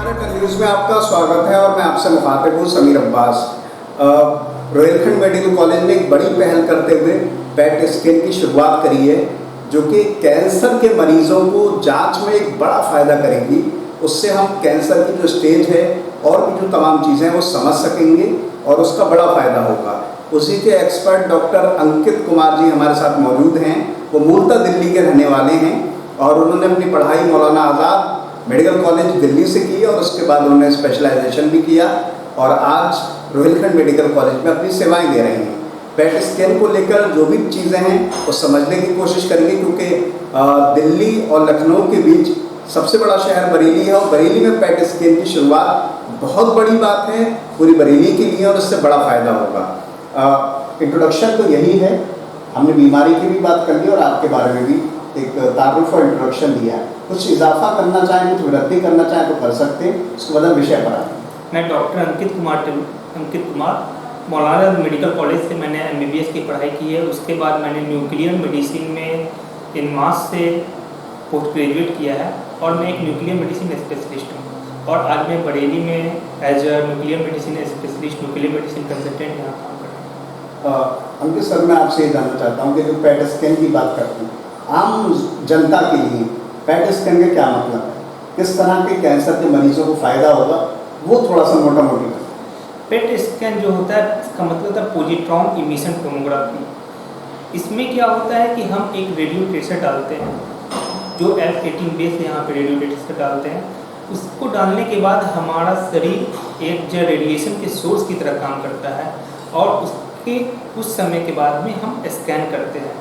नमस्कार, न्यूज़ में आपका स्वागत है और मैं आपसे मुखातिब हूँ समीर अब्बास। रोहिलखंड मेडिकल कॉलेज ने एक बड़ी पहल करते हुए पेट स्कैन की शुरुआत करी है, जो कि कैंसर के मरीजों को जांच में एक बड़ा फ़ायदा करेगी। उससे हम कैंसर की जो स्टेज है और भी जो तमाम चीज़ें हैं वो समझ सकेंगे और उसका बड़ा फ़ायदा होगा। उसी के एक्सपर्ट डॉक्टर अंकित कुमार जी हमारे साथ मौजूद हैं। वो मूलतः दिल्ली के रहने वाले हैं और उन्होंने अपनी पढ़ाई मौलाना आज़ाद मेडिकल कॉलेज दिल्ली से की और उसके बाद उन्होंने स्पेशलाइजेशन भी किया और आज रोहिलखंड मेडिकल कॉलेज में अपनी सेवाएं दे रहे हैं। पेट स्कैन को लेकर जो भी चीज़ें हैं वो समझने की कोशिश करेंगे, क्योंकि दिल्ली और लखनऊ के बीच सबसे बड़ा शहर बरेली है और बरेली में पेट स्कैन की शुरुआत बहुत बड़ी बात है पूरी बरेली के लिए और उससे बड़ा फ़ायदा होगा। इंट्रोडक्शन तो यही है, हमने बीमारी की भी बात कर ली और आपके बारे में भी एक तारुफ और इंट्रोडक्शन दिया है। कुछ इजाफा करना चाहें, कुछ वृद्धि करना चाहें तो कर सकते हैं, उसके बाद हम विषय पर आते हैं। मैं डॉक्टर अंकित कुमार मौलाना मेडिकल कॉलेज से मैंने MBBS की पढ़ाई की है। उसके बाद मैंने न्यूक्लियर मेडिसिन में इन मास से पोस्ट ग्रेजुएट किया है और मैं एक न्यूक्लियर मेडिसिन स्पेशलिस्ट हूँ और आज मैं बरेली में as a nuclear medicine specialist nuclear medicine consultant यहाँ काम कर रहा हूँ। अंकित सर, मैं आपसे ये जानना चाहता हूँ कि जो पेट स्कैन की बात करते हैं, आम जनता के लिए पेट स्कैन का क्या मतलब है, किस तरह के कैंसर के मरीजों को फ़ायदा होगा, वो थोड़ा सा मोटा मोटी। पेट स्कैन जो होता है इसका मतलब होता है पॉजिट्रॉन इमिशन टोमोग्राफी। इसमें क्या होता है कि हम एक रेडियो ट्रेसर डालते हैं जो F18 बेस यहाँ पे रेडियो ट्रेसर डालते हैं। उसको डालने के बाद हमारा शरीर एक जो रेडिएशन के सोर्स की तरह काम करता है और उसके कुछ समय के बाद में हम स्कैन करते हैं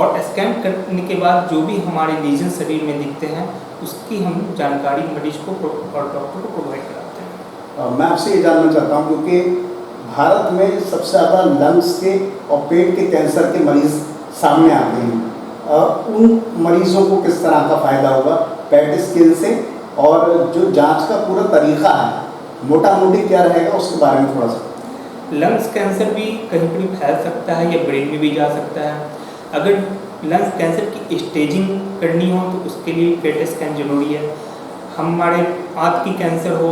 और स्कैन करने के बाद जो भी हमारे लीजन शरीर में दिखते हैं उसकी हम जानकारी मरीज को और डॉक्टर को प्रोवाइड कराते हैं। मैं आपसे ये जानना चाहता हूँ, क्योंकि भारत में सबसे ज़्यादा लंग्स के और पेट के कैंसर के मरीज़ सामने आते हैं। उन मरीज़ों को किस तरह का फ़ायदा होगा पेट स्कैन से, और जो जांच का पूरा तरीक़ा है मोटा मोटी क्या रहेगा उसके बारे में थोड़ा सा। लंग्स कैंसर भी कहीं पर भी फैल सकता है या ब्रेन में भी जा सकता है। अगर लंग्स कैंसर की स्टेजिंग करनी हो तो उसके लिए पेट स्कैन जरूरी है। हमारे आंत की कैंसर हो,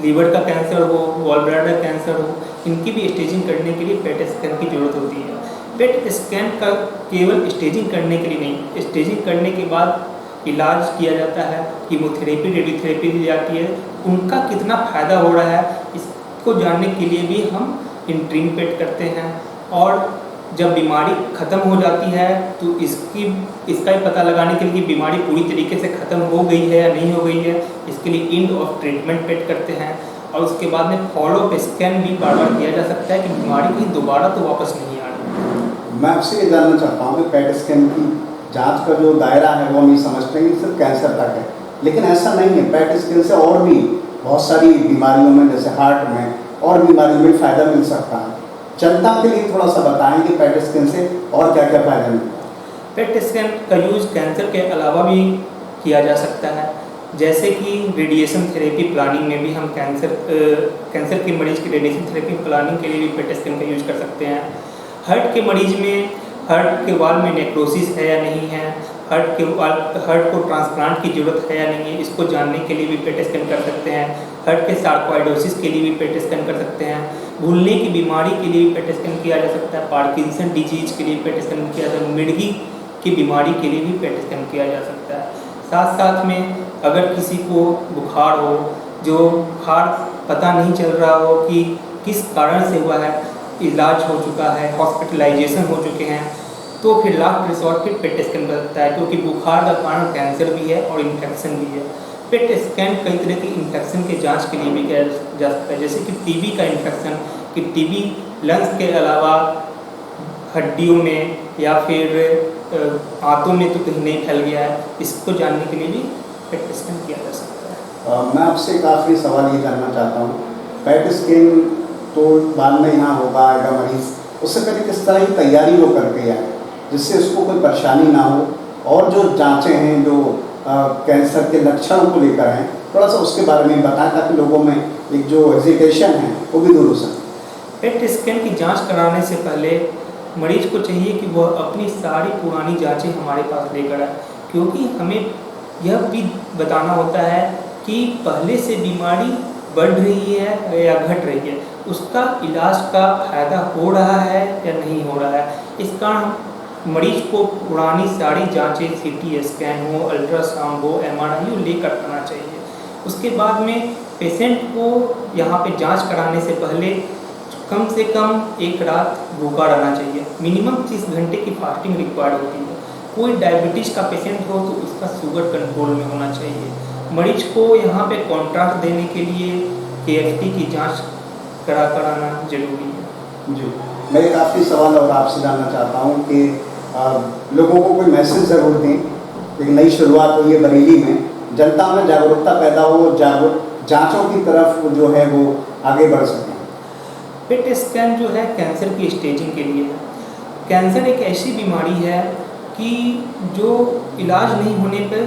लीवर का कैंसर हो, गॉल ब्लैडर कैंसर हो, इनकी भी स्टेजिंग करने के लिए पेट स्कैन की ज़रूरत होती है। पेट स्कैन का केवल स्टेजिंग करने के लिए नहीं, स्टेजिंग करने के बाद इलाज किया जाता है, कीमोथेरेपी रेडियोथेरेपी दी जाती है। उनका कितना फ़ायदा हो रहा है इसको जानने के लिए भी हम इंट्रीम पेट करते हैं और जब बीमारी ख़त्म हो जाती है तो इसका ही पता लगाने के लिए कि बीमारी पूरी तरीके से ख़त्म हो गई है या नहीं हो गई है, इसके लिए एंड ऑफ ट्रीटमेंट पेट करते हैं और उसके बाद में फॉलोअप स्कैन भी बार बार किया जा सकता है कि बीमारी कहीं दोबारा तो वापस नहीं आ रही। मैं आपसे ये जानना चाहता हूँ कि पेट स्कैन की जांच का जो दायरा है वो हम ये समझते हैं कि सिर्फ कैंसर तक है, लेकिन ऐसा नहीं है। पेट स्कैन से और भी बहुत सारी बीमारियों में, जैसे हार्ट में और बीमारियों में फ़ायदा मिल सकता है। जनता के लिए थोड़ा सा बताएं कि पेट स्कैन से और क्या क्या फ़ायदा मिलता है। पेट स्कैन का यूज़ कैंसर के अलावा भी किया जा सकता है, जैसे कि रेडिएशन थेरेपी प्लानिंग में भी हम कैंसर के मरीज की रेडिएशन थेरेपी प्लानिंग के लिए भी पेट स्कैन का यूज़ कर सकते हैं। हार्ट के मरीज में हार्ट के वाल में नेक्रोसिस है या नहीं है, हार्ट को ट्रांसप्लांट की ज़रूरत है या नहीं है, इसको जानने के लिए भी पेट स्कैन कर सकते हैं। हार्ट के सार्कोइडोसिस के लिए भी पेट स्कैन कर सकते हैं। भूलने की बीमारी के लिए भी पेट स्कैन किया जा सकता है। पार्किंसन डिजीज के लिए पेट स्कैन किया जा सकता है। मिर्गी की बीमारी के लिए भी पेट स्कैन किया जा सकता है। साथ साथ में अगर किसी को बुखार हो, जो बुखार पता नहीं चल रहा हो कि किस कारण से हुआ है, इलाज हो चुका है, हॉस्पिटलाइजेशन हो चुके हैं, तो फिर लास्ट रिसोर्ट पे पेट स्कैन करता है, क्योंकि बुखार का कारण कैंसर भी है और इन्फेक्शन भी है। पेट स्कैन कई तरह के इन्फेक्शन के जांच के लिए भी किया जा सकता है, जैसे कि टीबी का इन्फेक्शन, कि टीबी लंग्स के अलावा हड्डियों में या फिर आंतों में तो कहीं नहीं फैल गया है, इसको जानने के लिए भी पेट स्कैन किया जा सकता है। मैं आपसे एक आखिरी सवाल ये जानना चाहता हूँ, पेट स्कैन तो बाद में यहाँ होगा आएगा मरीज़, उससे पहले किस तरह की तैयारी वो करके आए जिससे उसको कोई परेशानी ना हो, और जो जांचें हैं जो कैंसर के लक्षणों को लेकर हैं, थोड़ा सा उसके बारे में बताएं ताकि लोगों में एक जो हेजिटेशन है वो भी दूर हो सके। पेट स्कैन की जांच कराने से पहले मरीज को चाहिए कि वह अपनी सारी पुरानी जांचें हमारे पास लेकर आए, क्योंकि हमें यह भी बताना होता है कि पहले से बीमारी बढ़ रही है या घट रही है, उसका इलाज का फ़ायदा हो रहा है या नहीं हो रहा है। इस कारण मरीज को पुरानी सारी जांचें, सीटी स्कैन हो, अल्ट्रासाउंड हो, एमआरआई हो, लेकर आना चाहिए। उसके बाद में पेशेंट को यहाँ पे जांच कराने से पहले कम से कम एक रात भूखा रहना चाहिए। मिनिमम 30 घंटे की फास्टिंग रिक्वायर्ड होती है। कोई डायबिटीज़ का पेशेंट हो तो उसका शुगर कंट्रोल में होना चाहिए। मरीज को यहाँ पे कॉन्ट्रैक्ट देने के लिए KFT की जांच कराना जरूरी है। जी, मैं एक आखिरी सवाल और आपसे जानना चाहता हूँ कि लोगों को कोई मैसेज ज़रूर दें। एक नई शुरुआत हुई है बरेली में, जनता में जागरूकता पैदा हो, जांचों की तरफ जो है वो आगे बढ़ सकें। पेट स्कैन जो है कैंसर की स्टेजिंग के लिए है। कैंसर एक ऐसी बीमारी है कि जो इलाज नहीं होने पर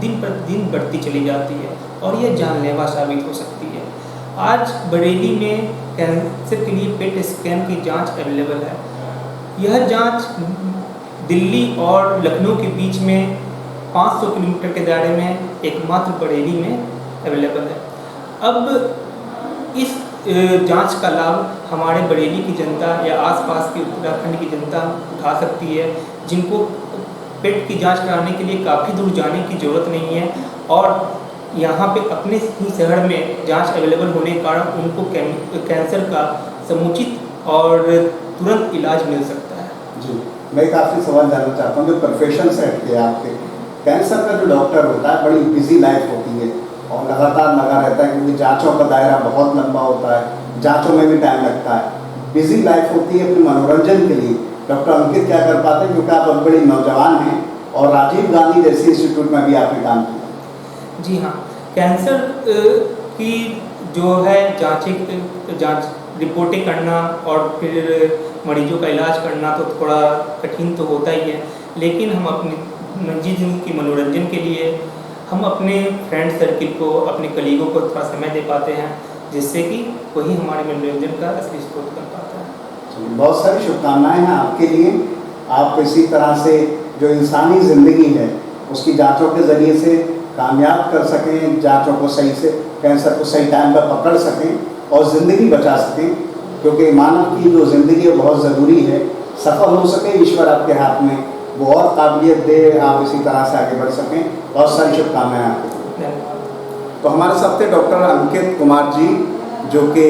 दिन प्रतिदिन बढ़ती चली जाती है और यह जानलेवा साबित हो सकती है। आज बरेली में कैंसर के लिए पेट स्कैन की जांच अवेलेबल है। यह जांच दिल्ली और लखनऊ के बीच में 500 किलोमीटर के दायरे में एकमात्र बरेली में अवेलेबल है। अब इस जांच का लाभ हमारे बरेली की जनता या आसपास की उत्तराखंड की जनता उठा सकती है, जिनको पेट की जांच कराने के लिए काफ़ी दूर जाने की ज़रूरत नहीं है और यहाँ पे अपने ही शहर में जांच अवेलेबल होने के कारण उनको कैंसर का समुचित और तुरंत इलाज मिल सकता है। जी, मैं एक आखिरी सवाल जानना चाहता हूँ। जो प्रोफेशन सेट किया आपके, कैंसर का जो डॉक्टर होता है बड़ी बिजी लाइफ होती है और लगातार लगा रहता है, क्योंकि जांचों का दायरा बहुत लंबा होता है, जांचों में भी टाइम लगता है, बिजी लाइफ होती है। अपने मनोरंजन के लिए डॉक्टर अंकित क्या कर पाते हैं, क्योंकि आप अब बड़ी नौजवान हैं और राजीव गांधी जैसे इंस्टीट्यूट में भी आपने काम किया? जी हाँ, कैंसर की जो है जांच रिपोर्टें करना और फिर मरीजों का इलाज करना तो थोड़ा कठिन तो होता ही है, लेकिन हम अपनी निजी जिंदगी के मनोरंजन के लिए हम अपने फ्रेंड सर्किल को, अपने कलीगों को थोड़ा समय दे पाते हैं, जिससे कि वही हमारे मनोरंजन का असली स्रोत बन पाता है। बहुत सारी शुभकामनाएं हैं आपके लिए। आप इसी तरह से जो इंसानी ज़िंदगी है उसकी जांचों के ज़रिए से कामयाब कर सकें, जांचों को सही से, कैंसर को सही टाइम पर पकड़ सकें और ज़िंदगी बचा सकें, क्योंकि मानव की जो ज़िंदगी है बहुत ज़रूरी है। सफल हो सके, ईश्वर आपके हाथ में, वो और काबिलियत दे, आप इसी तरह से आगे बढ़ सकें। बहुत सारी शुभकामनाएं आपको। तो हमारे साथ थे डॉक्टर अंकित कुमार जी, जो कि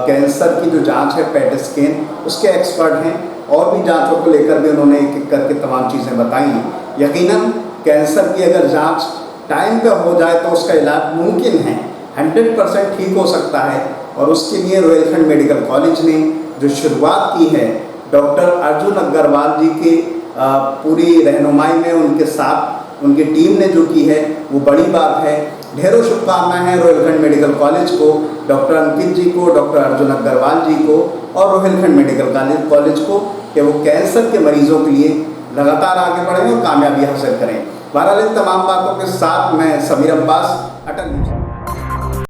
कैंसर की जो जांच है पेट स्कैन उसके एक्सपर्ट हैं, और भी जांचों को लेकर भी उन्होंने एक एक करके तमाम चीज़ें बताई हैं। यकीनन कैंसर की अगर जांच टाइम पे हो जाए तो उसका इलाज मुमकिन है, 100% ठीक हो सकता है। और उसके लिए रोहिलखंड मेडिकल कॉलेज ने जो शुरुआत की है, डॉक्टर अर्जुन अग्रवाल जी की पूरी रहनुमाई में, उनके साथ उनकी टीम ने जो की है वो बड़ी बात है। ढेरों शुभकामनाएं हैं रोहिलखंड मेडिकल कॉलेज को, डॉक्टर अंकित जी को, डॉक्टर अर्जुन अग्रवाल जी को और रोहिलखंड मेडिकल कॉलेज को, कि वो कैंसर के मरीजों के लिए लगातार आगे बढ़ें और कामयाबी हासिल करें। बहरहाल इन तमाम बातों के साथ मैं समीर अब्बास, अटल।